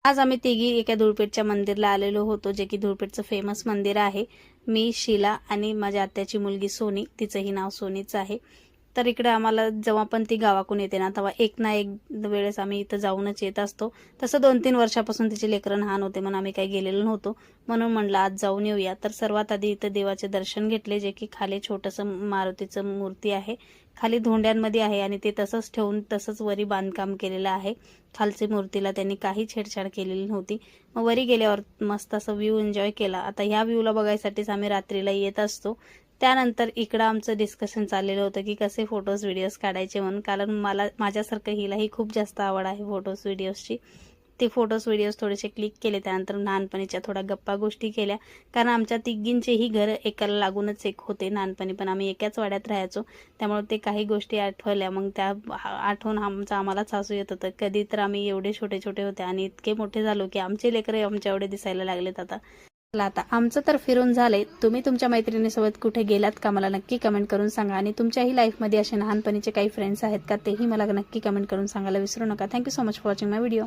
आज आम्ही तिघी एका धुळपेठच्या मंदिरला आलेलो होतो, जे की धुळपेठचं फेमस मंदिर आहे। मी, शीला आणि माझ्या आत्याची मुलगी सोनी, तिचंही नाव सोनीच आहे। तर इकडे आम्हाला जेव्हा पण ती गावाकडून येते ना, तेव्हा एक ना एक वेळेस आम्ही इथं जाऊनच येत असतो। तसं 2-3 वर्षापासून तिचे लेकरं लहान होते म्हणून आम्ही काही गेलेलो नव्हतो, म्हणून म्हणलं आज जाऊन येऊया। तर सर्वात आधी इथं देवाचे दर्शन घेतले, जे की खाली छोटंसं मारुतीचं मूर्ती आहे, खाली धोंड्यांमध्ये आहे आणि ते तसंच ठेवून तसंच वरी बांधकाम केलेलं आहे। खालची मूर्तीला त्यांनी काही छेडछाड केलेली नव्हती। मग वरी गेल्यावर मस्त असं व्ह्यू एन्जॉय केला। आता ह्या व्ह्यूला बघायसाठीच आम्ही रात्रीला येत असतो। त्यानंतर इकडं आमचं डिस्कशन चाललेलं होतं की कसे फोटोज व्हिडिओज काढायचे म्हणून, कारण मला माझ्यासारखं हिलाही खूप जास्त आवड आहे फोटोज व्हिडिओजची। ते फोटोज व्हिडिओज थोडेसे क्लिक केले, त्यानंतर लहानपणीच्या थोड्या गप्पा गोष्टी केल्या, कारण आमच्या तिघींचेही घर एकाला लागूनच एक होते। लहानपणी पण आम्ही एकाच वाड्यात राहायचो, त्यामुळे ते काही गोष्टी आठवल्या, मग त्या आठवून आम्हालाच हसू येत होतं। कधी तर आम्ही एवढे छोटे छोटे होते आणि इतके मोठे झालो की आमचे लेकरं आमच्या एवढे दिसायला लागलेत आता। चला आता आमचं तर फिरून झालंय। तुम्ही तुमच्या मैत्रिणीसोबत कुठे गेलात का मला नक्की कमेंट करून सांगा, आणि तुमच्याही लाईफमध्ये असे लहानपणीचे काही फ्रेंड्स आहेत का तेही मला नक्की कमेंट करून सांगायला विसरू नका। Thank you so much for watching my video.